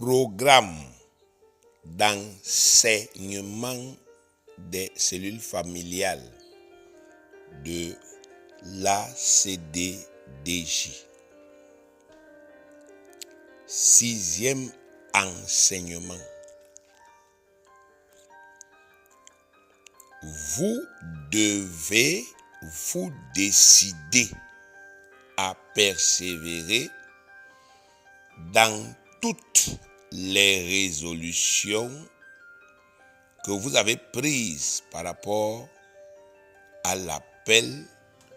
programme d'enseignement des cellules familiales de l'ACDDJ. 6e enseignement. Vous devez vous décider à persévérer dans toutes les résolutions que vous avez prises par rapport à l'appel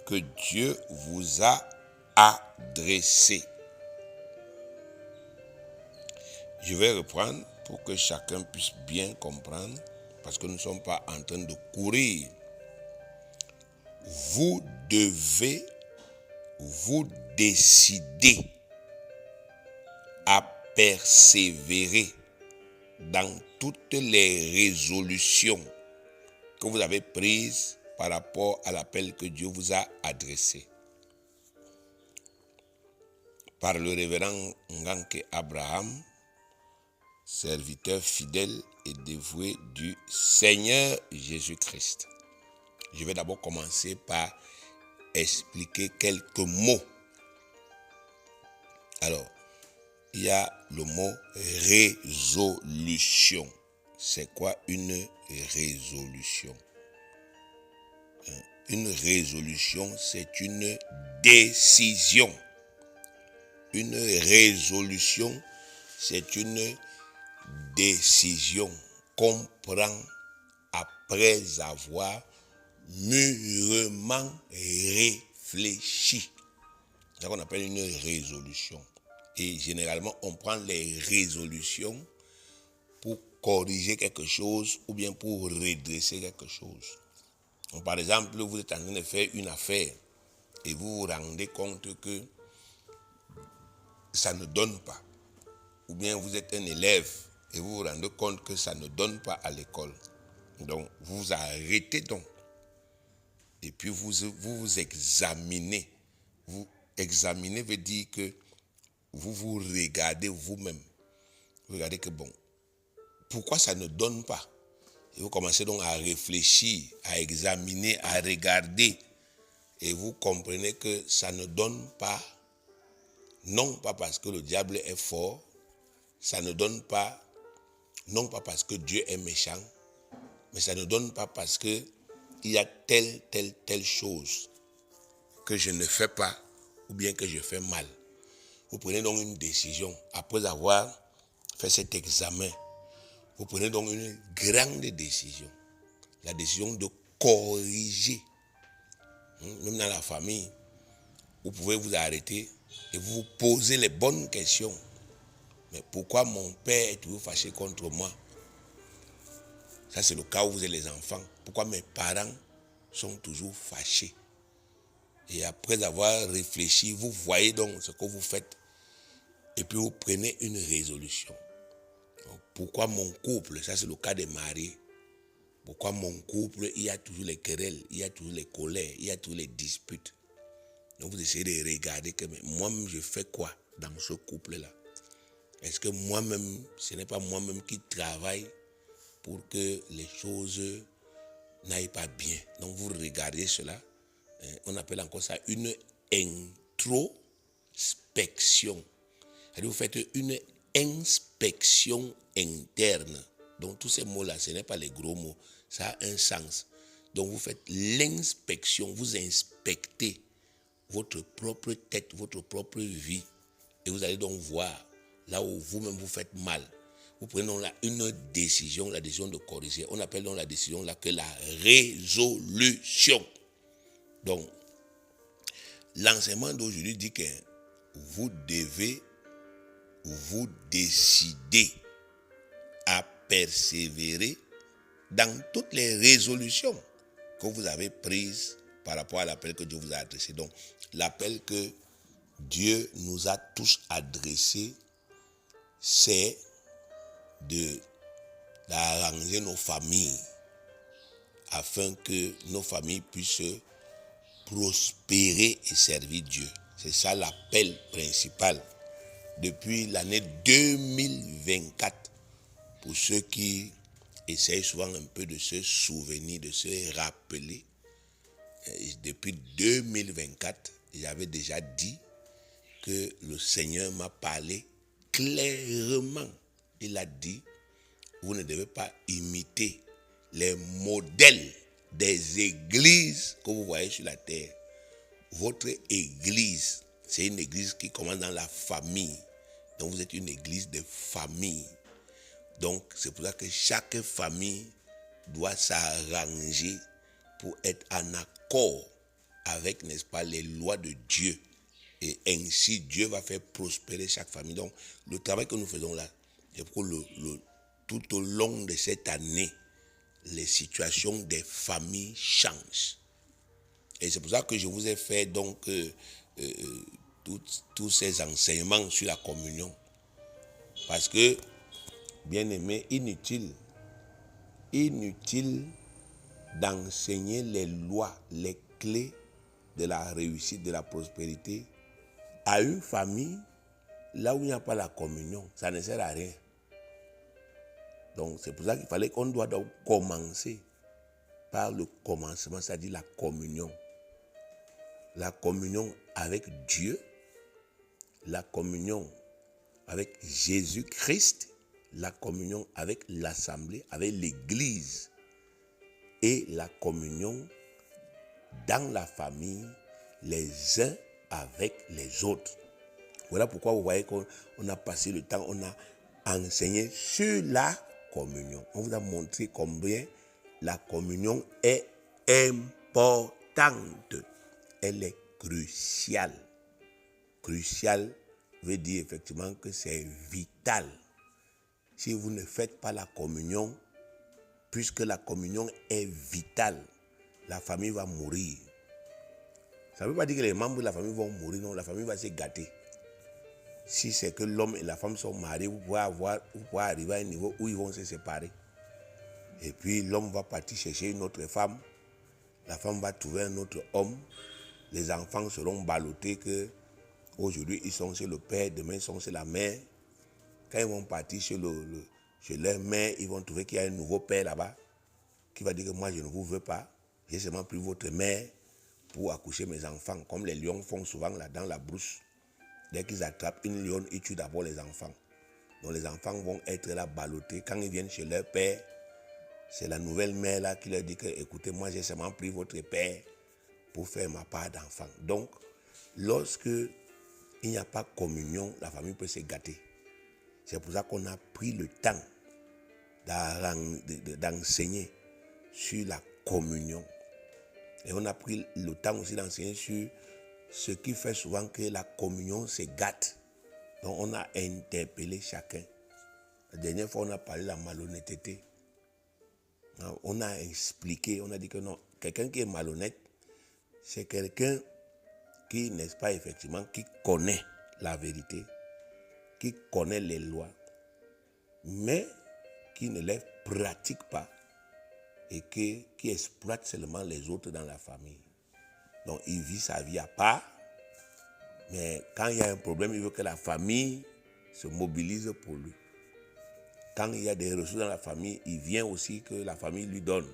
que Dieu vous a adressé. Je vais reprendre pour que chacun puisse bien comprendre, parce que nous ne sommes pas en train de courir. Vous devez vous décider à persévérer dans toutes les résolutions que vous avez prises par rapport à l'appel que Dieu vous a adressé. Par le révérend Nganke Abraham, serviteur fidèle et dévoué du Seigneur Jésus-Christ. Je vais d'abord commencer par expliquer quelques mots. Alors, il y a le mot résolution. C'est quoi une résolution? Une résolution, c'est une décision. Une résolution, c'est une décision qu'on prend après avoir mûrement réfléchi. C'est ça qu'on appelle une résolution. Et généralement, on prend les résolutions pour corriger quelque chose ou bien pour redresser quelque chose. Donc, par exemple, vous êtes en train de faire une affaire et vous vous rendez compte que ça ne donne pas. Ou bien vous êtes un élève et vous vous rendez compte que ça ne donne pas à l'école. Donc, vous arrêtez donc. Et puis, vous examinez. Vous examinez veut dire que vous regardez vous-même. Vous regardez que bon, pourquoi ça ne donne pas? Et vous commencez donc à réfléchir, à examiner, à regarder. Et vous comprenez que ça ne donne pas. Non pas parce que le diable est fort. Ça ne donne pas. Non pas parce que Dieu est méchant. Mais ça ne donne pas parce que il y a telle chose que je ne fais pas ou bien que je fais mal. Vous prenez donc une décision. Après avoir fait cet examen, vous prenez donc une grande décision. La décision de corriger. Même dans la famille, vous pouvez vous arrêter et vous vous posez les bonnes questions. Mais pourquoi mon père est toujours fâché contre moi? Ça, c'est le cas où vous êtes les enfants. Pourquoi mes parents sont toujours fâchés? Et après avoir réfléchi, vous voyez donc ce que vous faites. Et puis vous prenez une résolution. Donc, pourquoi mon couple, ça c'est le cas des mariés. Pourquoi mon couple, il y a toujours les querelles, il y a toujours les colères, il y a toujours les disputes. Donc vous essayez de regarder que moi-même je fais quoi dans ce couple-là? Est-ce que moi-même, ce n'est pas moi-même qui travaille pour que les choses n'aillent pas bien? Donc vous regardez cela, on appelle encore ça une introspection. C'est-à-dire vous faites une inspection interne. Donc tous ces mots-là, ce n'est pas les gros mots, ça a un sens. Donc vous faites l'inspection, vous inspectez votre propre tête, votre propre vie. Et vous allez donc voir là où vous-même vous faites mal. Vous prenez donc là une décision, la décision de corriger. On appelle donc la décision là que la résolution. Donc, l'enseignement d'aujourd'hui dit que vous devez vous décider à persévérer dans toutes les résolutions que vous avez prises par rapport à l'appel que Dieu vous a adressé. Donc, l'appel que Dieu nous a tous adressé, c'est d'arranger nos familles afin que nos familles puissent prospérer et servir Dieu. C'est ça l'appel principal depuis l'année 2024, pour ceux qui essayent souvent un peu de se souvenir, de se rappeler, depuis 2024, j'avais déjà dit que le Seigneur m'a parlé clairement. Il a dit, vous ne devez pas imiter les modèles des églises que vous voyez sur la terre. Votre église, c'est une église qui commence dans la famille. Donc vous êtes une église de famille. Donc c'est pour ça que chaque famille doit s'arranger pour être en accord avec, n'est-ce pas, les lois de Dieu. Et ainsi, Dieu va faire prospérer chaque famille. Donc, le travail que nous faisons là, c'est pour tout au long de cette année, les situations des familles changent. Et c'est pour ça que je vous ai fait donc tous ces enseignements sur la communion. Parce que, bien aimé, inutile d'enseigner les lois, les clés de la réussite, de la prospérité à une famille là où il n'y a pas la communion. Ça ne sert à rien. Donc c'est pour ça qu'il fallait qu'on doit donc commencer par le commencement, c'est-à-dire la communion. La communion avec Dieu, la communion avec Jésus-Christ, la communion avec l'assemblée, avec l'église et la communion dans la famille, les uns avec les autres. Voilà pourquoi vous voyez qu'on a passé le temps, on a enseigné sur la communion. On vous a montré combien la communion est importante. Elle est cruciale. Crucial veut dire effectivement que c'est vital. Si vous ne faites pas la communion, puisque la communion est vitale, la famille va mourir. Ça ne veut pas dire que les membres de la famille vont mourir, non, la famille va se gâter. Si c'est que l'homme et la femme sont mariés, vous pouvez arriver à un niveau où ils vont se séparer. Et puis l'homme va partir chercher une autre femme, la femme va trouver un autre homme, les enfants seront ballottés que aujourd'hui ils sont chez le père, demain ils sont chez la mère. Quand ils vont partir chez leur mère, ils vont trouver qu'il y a un nouveau père là-bas qui va dire que moi je ne vous veux pas, j'ai seulement pris votre mère pour accoucher mes enfants, comme les lions font souvent là dans la brousse. Dès qu'ils attrapent une lionne, ils tuent d'abord les enfants. Donc les enfants vont être là ballottés. Quand ils viennent chez leur père, c'est la nouvelle mère là qui leur dit que écoutez, moi j'ai seulement pris votre père pour faire ma part d'enfant. Donc, lorsque il n'y a pas communion, la famille peut se gâter. C'est pour ça qu'on a pris le temps d'enseigner sur la communion. Et on a pris le temps aussi d'enseigner sur ce qui fait souvent que la communion se gâte. Donc on a interpellé chacun. La dernière fois, on a parlé de la malhonnêteté. On a expliqué, on a dit que non, quelqu'un qui est malhonnête, c'est quelqu'un qui, n'est-ce pas, effectivement, qui connaît la vérité, qui connaît les lois, mais qui ne les pratique pas et qui exploite seulement les autres dans la famille. Donc il vit sa vie à part, mais quand il y a un problème, il veut que la famille se mobilise pour lui. Quand il y a des ressources dans la famille, il vient aussi que la famille lui donne.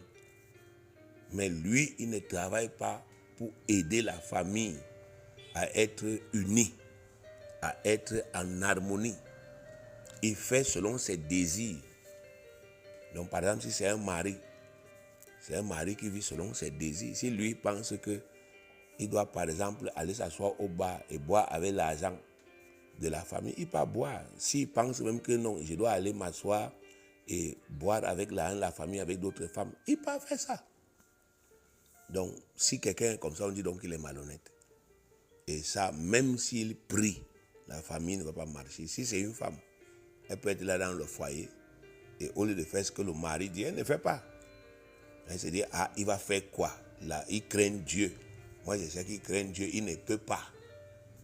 Mais lui, il ne travaille pas pour aider la famille à être unie, à être en harmonie. Il fait selon ses désirs. Donc par exemple, si c'est un mari qui vit selon ses désirs. Si lui pense que il doit par exemple aller s'asseoir au bar et boire avec l'argent de la famille, il peut boire. S'il pense même que non, je dois aller m'asseoir et boire avec l'argent de la famille, avec d'autres femmes, il peut faire ça. Donc, si quelqu'un est comme ça, on dit donc qu'il est malhonnête. Et ça, même s'il prie, la famille ne va pas marcher. Si c'est une femme, elle peut être là dans le foyer et au lieu de faire ce que le mari dit, elle ne fait pas. Elle se dit, ah, il va faire quoi? Là, il craint Dieu. Moi, je sais qu'il craint Dieu, il ne peut pas.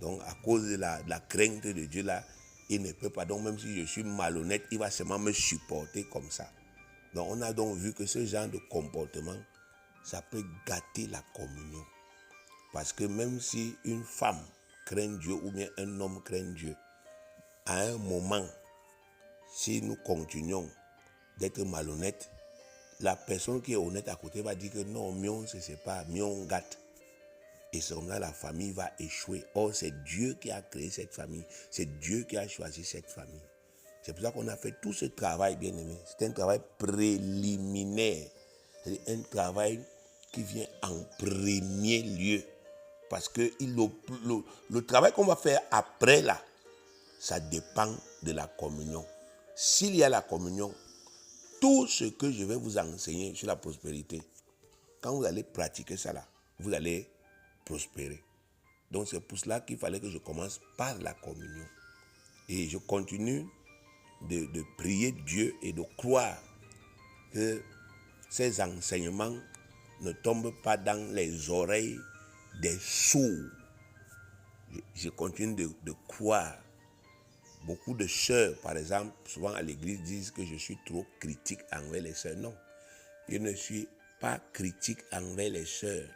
Donc, à cause de la crainte de Dieu, là, il ne peut pas. Donc, même si je suis malhonnête, il va seulement me supporter comme ça. Donc, on a donc vu que ce genre de comportement, ça peut gâter la communion. Parce que même si une femme craint Dieu ou bien un homme craint Dieu, à un moment, si nous continuons d'être malhonnêtes, la personne qui est honnête à côté va dire que non, mion se sépare, mion gâte. Et c'est comme ça la famille va échouer. Or, c'est Dieu qui a créé cette famille. C'est Dieu qui a choisi cette famille. C'est pour ça qu'on a fait tout ce travail, bien aimé. C'est un travail préliminaire. C'est un travail qui vient en premier lieu. Parce que le travail qu'on va faire après là, ça dépend de la communion. S'il y a la communion, tout ce que je vais vous enseigner sur la prospérité, quand vous allez pratiquer ça là, vous allez prospérer. Donc c'est pour cela qu'il fallait que je commence par la communion. Et je continue de prier Dieu et de croire que ces enseignements ne tombent pas dans les oreilles des sourds. Je continue de croire. Beaucoup de sœurs, par exemple, souvent à l'église, disent que je suis trop critique envers les sœurs. Non, je ne suis pas critique envers les sœurs.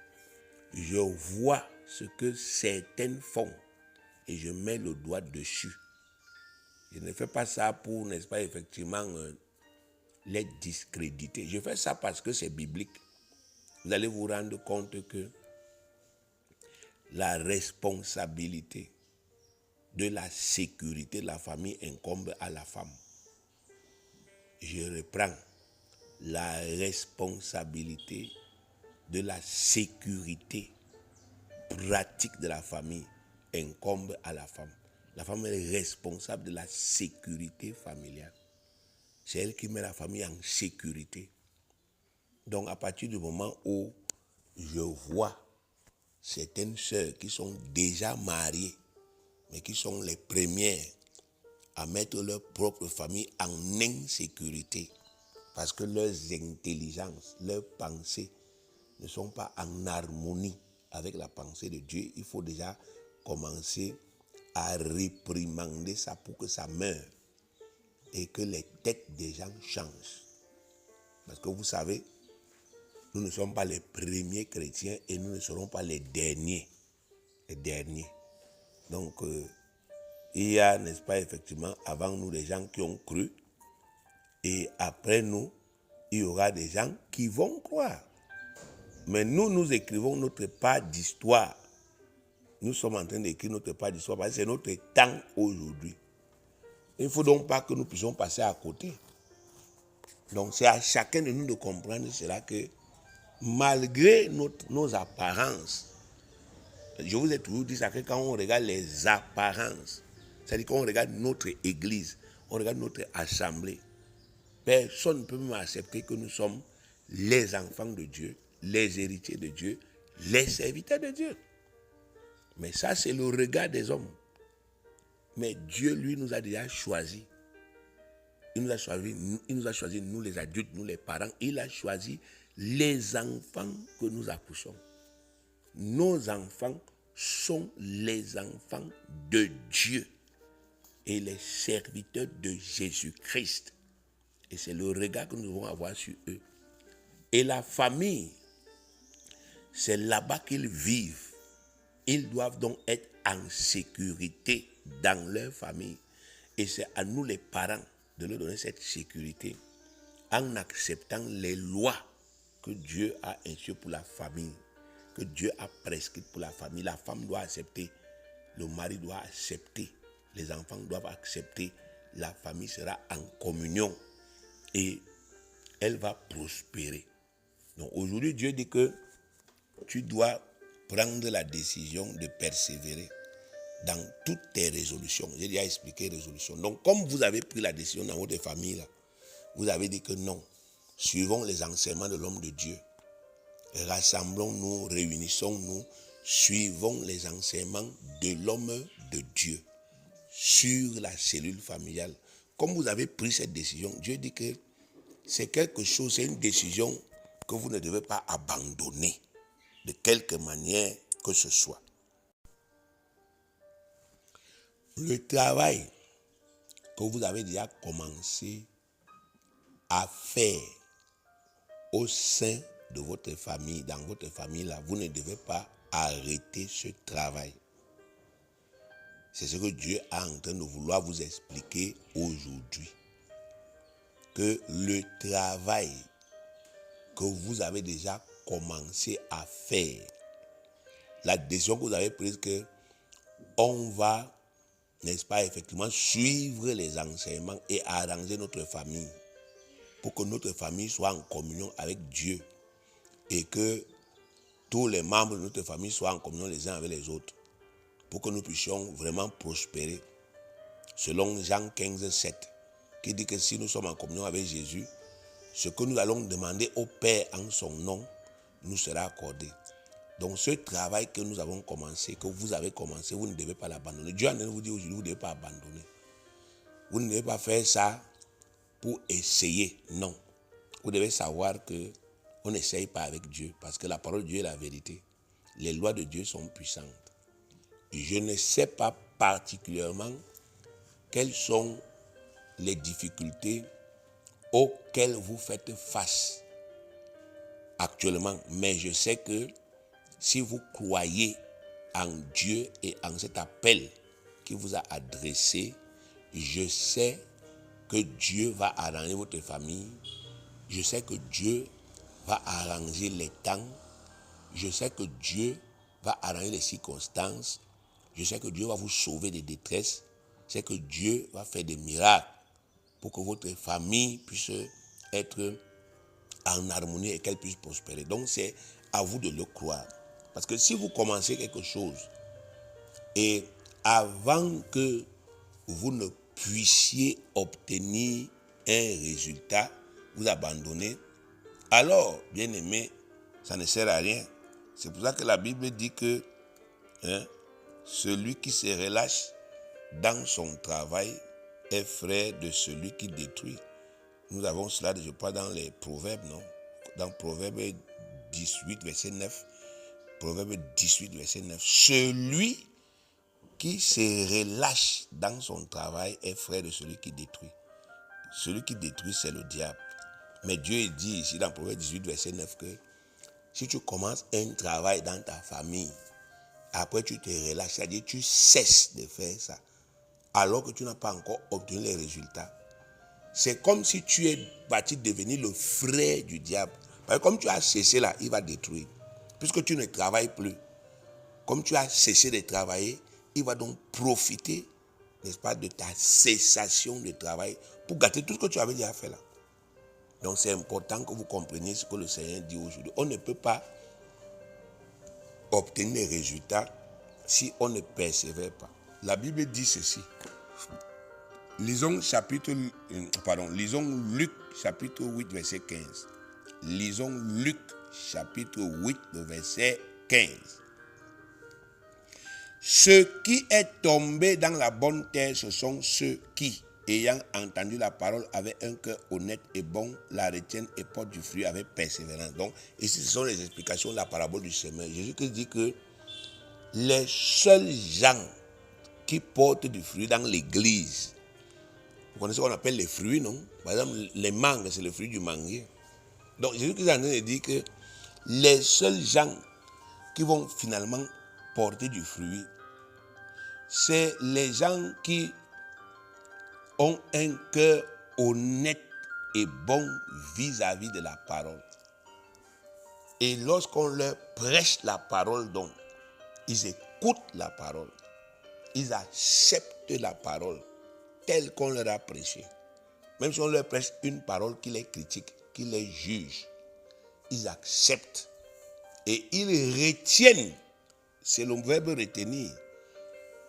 Je vois ce que certaines font et je mets le doigt dessus. Je ne fais pas ça pour, n'est-ce pas, effectivement, les discréditer. Je fais ça parce que c'est biblique. Vous allez vous rendre compte que la responsabilité de la sécurité de la famille incombe à la femme. Je reprends. La responsabilité de la sécurité pratique de la famille incombe à la femme. La femme est responsable de la sécurité familiale. C'est elle qui met la famille en sécurité. Donc à partir du moment où je vois certaines sœurs qui sont déjà mariées, mais qui sont les premières à mettre leur propre famille en insécurité, parce que leurs intelligences, leurs pensées ne sont pas en harmonie avec la pensée de Dieu, il faut déjà commencer à réprimander ça pour que ça meure et que les têtes des gens changent. Parce que vous savez, nous ne sommes pas les premiers chrétiens et nous ne serons pas les derniers. Les derniers. Donc, il y a, n'est-ce pas, effectivement, avant nous, des gens qui ont cru. Et après nous, il y aura des gens qui vont croire. Mais nous écrivons notre part d'histoire. Nous sommes en train d'écrire notre part d'histoire parce que c'est notre temps aujourd'hui. Il ne faut donc pas que nous puissions passer à côté. Donc c'est à chacun de nous de comprendre cela que malgré nos apparences, je vous ai toujours dit ça que quand on regarde les apparences, c'est-à-dire qu'on regarde notre église, on regarde notre assemblée, personne ne peut même accepter que nous sommes les enfants de Dieu, les héritiers de Dieu, les serviteurs de Dieu. Mais ça, c'est le regard des hommes. Mais Dieu, lui, nous a déjà choisis. Il nous a choisi, nous les adultes, nous les parents. Il a choisi les enfants que nous accouchons. Nos enfants sont les enfants de Dieu et les serviteurs de Jésus-Christ. Et c'est le regard que nous devons avoir sur eux. Et la famille, c'est là-bas qu'ils vivent. Ils doivent donc être en sécurité dans leur famille. Et c'est à nous les parents de leur donner cette sécurité en acceptant les lois que Dieu a instituées pour la famille, que Dieu a prescrites pour la famille. La femme doit accepter, le mari doit accepter, les enfants doivent accepter. La famille sera en communion et elle va prospérer. Donc aujourd'hui, Dieu dit que tu dois prendre la décision de persévérer dans toutes tes résolutions. J'ai déjà expliqué résolutions. Donc, comme vous avez pris la décision dans votre famille, là, vous avez dit que non, suivons les enseignements de l'homme de Dieu. Rassemblons-nous, réunissons-nous, suivons les enseignements de l'homme de Dieu sur la cellule familiale. Comme vous avez pris cette décision, Dieu dit que c'est quelque chose, c'est une décision que vous ne devez pas abandonner de quelque manière que ce soit. Le travail que vous avez déjà commencé à faire au sein de votre famille, dans votre famille là, vous ne devez pas arrêter ce travail. C'est ce que Dieu est en train de vouloir vous expliquer aujourd'hui. Que le travail que vous avez déjà commencé à faire, la décision que vous avez prise que on va, n'est-ce pas, effectivement, suivre les enseignements et arranger notre famille pour que notre famille soit en communion avec Dieu et que tous les membres de notre famille soient en communion les uns avec les autres pour que nous puissions vraiment prospérer. Selon Jean 15, 7, qui dit que si nous sommes en communion avec Jésus, ce que nous allons demander au Père en son nom nous sera accordé. Donc ce travail que nous avons commencé, que vous avez commencé, vous ne devez pas l'abandonner. Dieu est en train de vous dire aujourd'hui, vous ne devez pas abandonner. Vous ne devez pas faire ça pour essayer. Non. Vous devez savoir que on n'essaye pas avec Dieu parce que la parole de Dieu est la vérité. Les lois de Dieu sont puissantes. Je ne sais pas particulièrement quelles sont les difficultés auxquelles vous faites face actuellement. Mais je sais que si vous croyez en Dieu et en cet appel qu'il vous a adressé, je sais que Dieu va arranger votre famille. Je sais que Dieu va arranger les temps. Je sais que Dieu va arranger les circonstances. Je sais que Dieu va vous sauver des détresses. Je sais que Dieu va faire des miracles pour que votre famille puisse être en harmonie et qu'elle puisse prospérer. Donc c'est à vous de le croire. Parce que si vous commencez quelque chose et avant que vous ne puissiez obtenir un résultat, vous abandonnez, alors, bien aimé, ça ne sert à rien. C'est pour ça que la Bible dit que celui qui se relâche dans son travail est frère de celui qui détruit. Nous avons cela, je crois, dans les Proverbes, non? Dans Proverbe 18, verset 9. Proverbe 18, verset 9. Celui qui se relâche dans son travail est frère de celui qui détruit. Celui qui détruit, c'est le diable. Mais Dieu dit ici dans Proverbe 18, verset 9 que si tu commences un travail dans ta famille, après tu te relâches, c'est-à-dire tu cesses de faire ça, alors que tu n'as pas encore obtenu les résultats. C'est comme si tu es parti devenir le frère du diable. Parce que comme tu as cessé là, il va détruire. Puisque tu ne travailles plus, comme tu as cessé de travailler, il va donc profiter, n'est-ce pas, de ta cessation de travail pour gâter tout ce que tu avais déjà fait là. Donc c'est important que vous compreniez ce que le Seigneur dit aujourd'hui. On ne peut pas obtenir des résultats si on ne persévère pas. La Bible dit ceci. Lisons Luc chapitre 8 verset 15. Lisons Luc chapitre 8 verset 15. Ce qui est tombé dans la bonne terre, ce sont ceux qui, ayant entendu la parole avec un cœur honnête et bon, la retiennent et portent du fruit avec persévérance. Donc, ici, ce sont les explications de la parabole du semeur. Jésus-Christ dit que les seuls gens qui portent du fruit dans l'église, vous connaissez ce qu'on appelle les fruits, non? Par exemple, les mangues, c'est le fruit du manguier. Donc, Jésus-Christ est en train de dire que les seuls gens qui vont finalement porter du fruit, c'est les gens qui ont un cœur honnête et bon vis-à-vis de la parole. Et lorsqu'on leur prêche la parole, donc, ils écoutent la parole. Ils acceptent la parole telle qu'on leur a prêché. Même si on leur prêche une parole qui les critique, qui les juge, ils acceptent et ils retiennent. C'est le verbe retenir.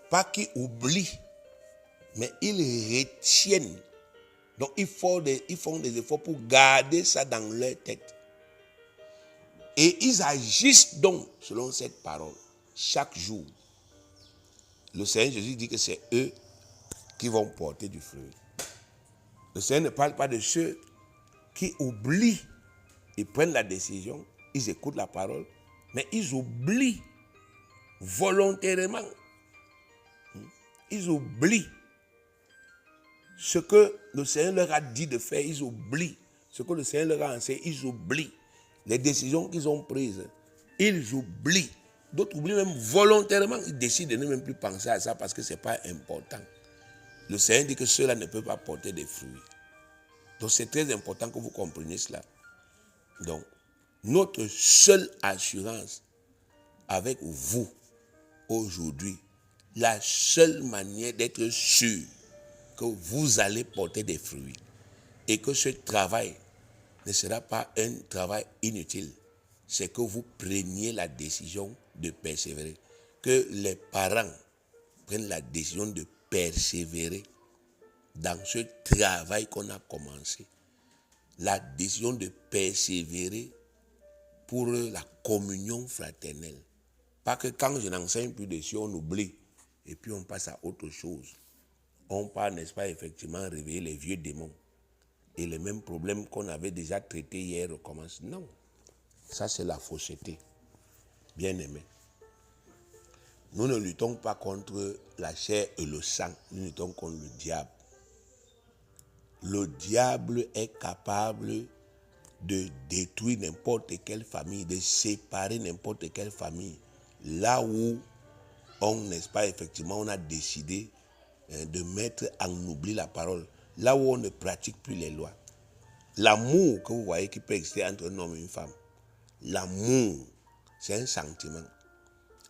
Pas qu'ils oublient, mais ils retiennent. Donc ils font des efforts pour garder ça dans leur tête. Et ils agissent donc selon cette parole chaque jour. Le Seigneur Jésus dit que c'est eux qui vont porter du fruit. Le Seigneur ne parle pas de ceux qui oublient. Ils prennent la décision, ils écoutent la parole, mais ils oublient volontairement. Ils oublient ce que le Seigneur leur a dit de faire. Ils oublient ce que le Seigneur leur a enseigné. Ils oublient les décisions qu'ils ont prises. Ils oublient D'autres oublient même volontairement, ils décident de ne même plus penser à ça parce que ce n'est pas important. Le Seigneur dit que cela ne peut pas porter des fruits. Donc c'est très important que vous compreniez cela. Donc, notre seule assurance avec vous aujourd'hui, la seule manière d'être sûr que vous allez porter des fruits et que ce travail ne sera pas un travail inutile, c'est que vous preniez la décision de persévérer, que les parents prennent la décision de persévérer dans ce travail qu'on a commencé, la décision de persévérer pour la communion fraternelle. Pas que quand je n'enseigne plus dessus, on oublie et puis on passe à autre chose. On part, n'est-ce pas, effectivement, réveiller les vieux démons. Et les mêmes problèmes qu'on avait déjà traités hier recommencent. Non, ça c'est la fausseté. Bien aimé. Nous ne luttons pas contre la chair et le sang, nous luttons contre le diable. Le diable est capable de détruire n'importe quelle famille, de séparer n'importe quelle famille. Là où on, n'est-ce pas, effectivement, on a décidé de mettre en oubli la parole. Là où on ne pratique plus les lois. L'amour que vous voyez qui peut exister entre un homme et une femme, l'amour, c'est un sentiment.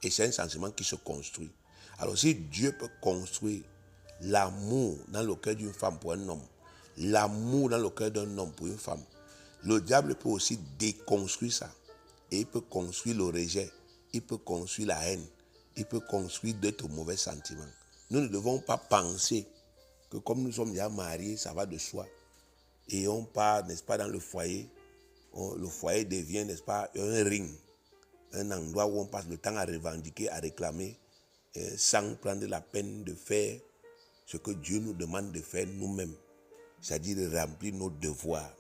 Et c'est un sentiment qui se construit. Alors si Dieu peut construire l'amour dans le cœur d'une femme pour un homme, l'amour dans le cœur d'un homme pour une femme, le diable peut aussi déconstruire ça. Et il peut construire le rejet, il peut construire la haine, il peut construire d'autres mauvais sentiments. Nous ne devons pas penser que comme nous sommes déjà mariés, ça va de soi. Et on part, n'est-ce pas, dans le foyer. Le foyer devient, n'est-ce pas, un ring. Un endroit où on passe le temps à revendiquer, à réclamer, sans prendre la peine de faire ce que Dieu nous demande de faire nous-mêmes. C'est-à-dire de remplir nos devoirs.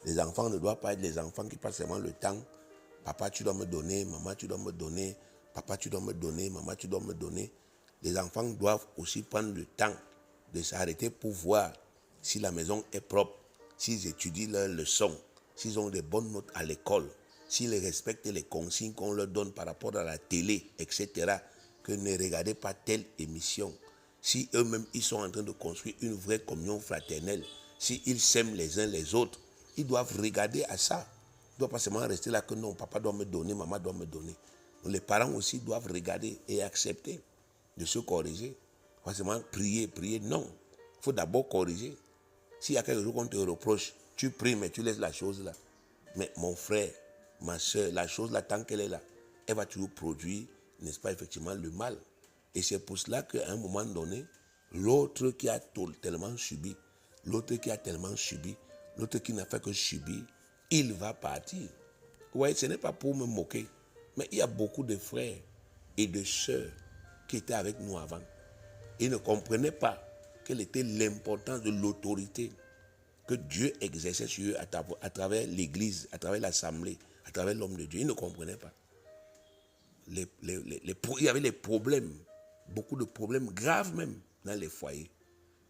Les enfants ne doivent pas être les enfants qui passent seulement le temps. Papa, tu dois me donner, maman, tu dois me donner, papa, tu dois me donner, maman, tu dois me donner. Les enfants doivent aussi prendre le temps de s'arrêter pour voir si la maison est propre, s'ils étudient leurs leçons, s'ils ont des bonnes notes à l'école, s'ils respectent les consignes qu'on leur donne par rapport à la télé, etc. Que ne regardez pas telle émission. Si eux-mêmes, ils sont en train de construire une vraie communion fraternelle, s'ils s'aiment les uns les autres, ils doivent regarder à ça. Ils ne doivent pas seulement rester là que non, papa doit me donner, maman doit me donner. Donc les parents aussi doivent regarder et accepter de se corriger. Pas seulement prier, non. Il faut d'abord corriger. S'il y a quelque chose qu'on te reproche, tu pries, mais tu laisses la chose là. Mais mon frère, ma soeur, la chose là, tant qu'elle est là, elle va toujours produire, n'est-ce pas, effectivement, le mal. Et c'est pour cela qu'à un moment donné, l'autre qui a tellement subi, l'autre qui a tellement subi, l'autre qui n'a fait que subir, il va partir. Vous voyez, ce n'est pas pour me moquer, mais il y a beaucoup de frères et de sœurs qui étaient avec nous avant. Ils ne comprenaient pas quelle était l'importance de l'autorité que Dieu exerçait sur eux à travers l'église, à travers l'assemblée, à travers l'homme de Dieu. Ils ne comprenaient pas. Il y avait des problèmes, beaucoup de problèmes graves même dans les foyers.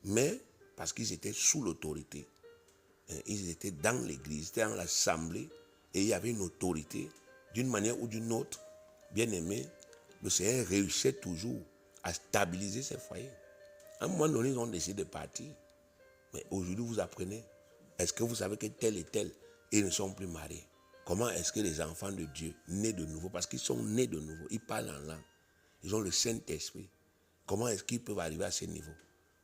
Mais parce qu'ils étaient sous l'autorité, ils étaient dans l'église, ils étaient dans l'assemblée, et il y avait une autorité, d'une manière ou d'une autre, bien aimé, le Seigneur réussissait toujours à stabiliser ces foyers. À un moment donné, ils ont décidé de partir. Mais aujourd'hui, vous apprenez, est-ce que vous savez que tel et tel, ils ne sont plus mariés? Comment est-ce que les enfants de Dieu, nés de nouveau, parce qu'ils sont nés de nouveau, ils parlent en langue, ils ont le Saint-Esprit, comment est-ce qu'ils peuvent arriver à ce niveau?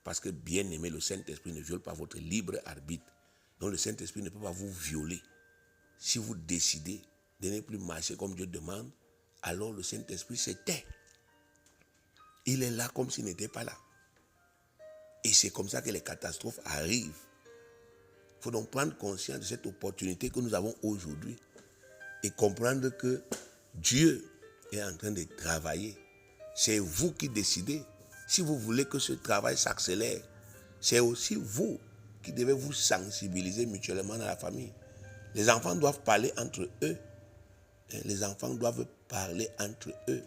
Parce que bien aimé, le Saint-Esprit ne viole pas votre libre arbitre. Donc le Saint-Esprit ne peut pas vous violer. Si vous décidez de ne plus marcher comme Dieu demande, alors le Saint-Esprit se tait. Il est là comme s'il n'était pas là. Et c'est comme ça que les catastrophes arrivent. Il faut donc prendre conscience de cette opportunité que nous avons aujourd'hui et comprendre que Dieu est en train de travailler. C'est vous qui décidez. Si vous voulez que ce travail s'accélère, c'est aussi vous qui devez vous sensibiliser mutuellement dans la famille. Les enfants doivent parler entre eux. Les enfants doivent parler entre eux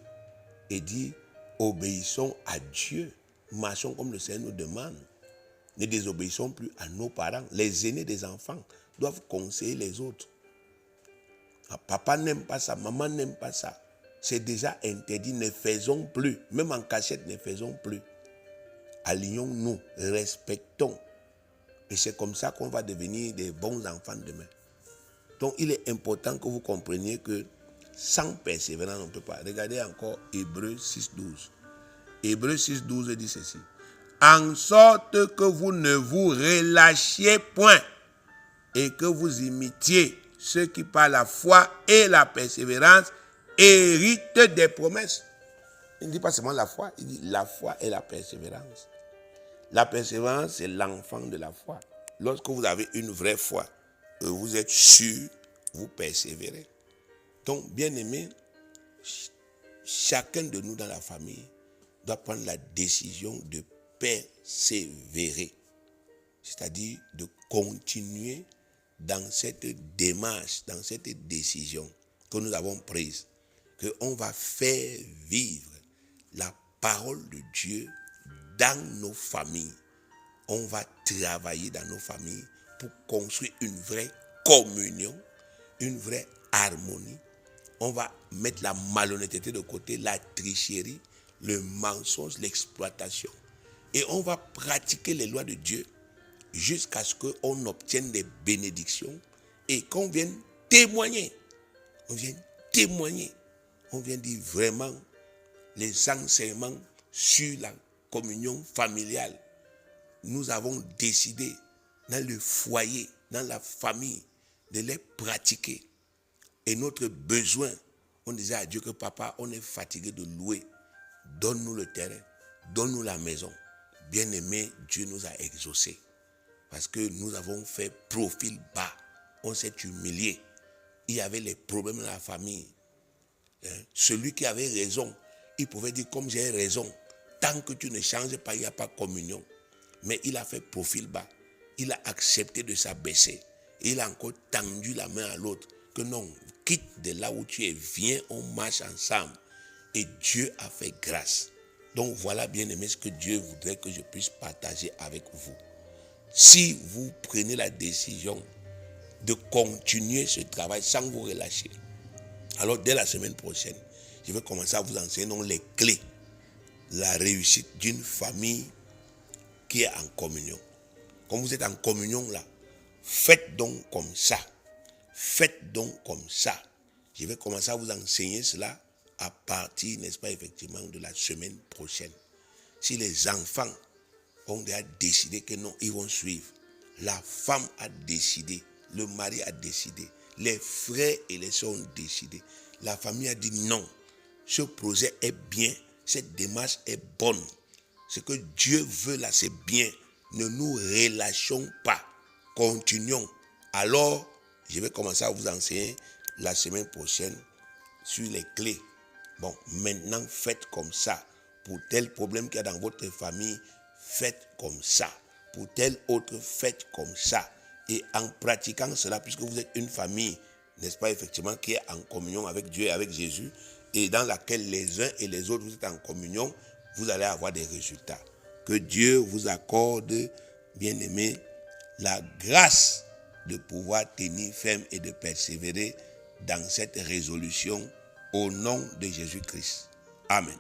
et dire, obéissons à Dieu. Marchons comme le Seigneur nous demande. Ne désobéissons plus à nos parents. Les aînés des enfants doivent conseiller les autres. Papa n'aime pas ça, maman n'aime pas ça. c'est déjà interdit. Ne faisons plus. Même en cachette, ne faisons plus. Alignons-nous, respectons. Et c'est comme ça qu'on va devenir des bons enfants demain. Donc, il est important que vous compreniez que sans persévérance, on ne peut pas. Regardez encore Hébreux 6.12. Hébreux 6.12 dit ceci. En sorte que vous ne vous relâchiez point et que vous imitiez ceux qui par la foi et la persévérance héritent des promesses. Il ne dit pas seulement la foi, il dit la foi et la persévérance. La persévérance, c'est l'enfant de la foi. Lorsque vous avez une vraie foi, vous êtes sûr, vous persévérez. Donc, bien aimé, chacun de nous dans la famille doit prendre la décision de persévérer. C'est-à-dire de continuer dans cette démarche, dans cette décision que nous avons prise, qu'on va faire vivre la parole de Dieu dans nos familles. On va travailler dans nos familles pour construire une vraie communion, une vraie harmonie. On va mettre la malhonnêteté de côté, la tricherie, le mensonge, l'exploitation. Et on va pratiquer les lois de Dieu jusqu'à ce qu'on obtienne des bénédictions et qu'on vienne témoigner. On vient témoigner. On vient dire vraiment les enseignements sur la communion familiale. Nous avons décidé dans le foyer, dans la famille, de les pratiquer. Et notre besoin, on disait à Dieu que papa, on est fatigué de louer. Donne-nous le terrain, donne-nous la maison. Bien-aimé, Dieu nous a exaucés. Parce que nous avons fait profil bas. On s'est humilié. Il y avait les problèmes dans la famille. Celui qui avait raison, il pouvait dire comme j'ai raison. Tant que tu ne changes pas, il n'y a pas de communion. Mais il a fait profil bas. Il a accepté de s'abaisser. Il a encore tendu la main à l'autre. Que non, quitte de là où tu es, viens, on marche ensemble. Et Dieu a fait grâce. Donc voilà, bien aimé, ce que Dieu voudrait que je puisse partager avec vous. Si vous prenez la décision de continuer ce travail sans vous relâcher, alors dès la semaine prochaine, je vais commencer à vous enseigner donc les clés de la réussite d'une famille qui est en communion. Comme vous êtes en communion là, faites donc comme ça. Faites donc comme ça. Je vais commencer à vous enseigner cela à partir, n'est-ce pas, effectivement, de la semaine prochaine. Si les enfants ont déjà décidé que non, ils vont suivre. La femme a décidé, le mari a décidé, les frères et les sœurs ont décidé. La famille a dit non, ce projet est bien, cette démarche est bonne. Ce que Dieu veut là, c'est bien. Ne nous relâchons pas. Continuons. Alors, je vais commencer à vous enseigner la semaine prochaine sur les clés. Bon, maintenant, faites comme ça. Pour tel problème qu'il y a dans votre famille, faites comme ça. Pour tel autre, faites comme ça. Et en pratiquant cela, puisque vous êtes une famille, n'est-ce pas, effectivement, qui est en communion avec Dieu et avec Jésus, et dans laquelle les uns et les autres, vous êtes en communion, vous allez avoir des résultats. Que Dieu vous accorde, bien-aimés, la grâce de pouvoir tenir ferme et de persévérer dans cette résolution au nom de Jésus-Christ. Amen.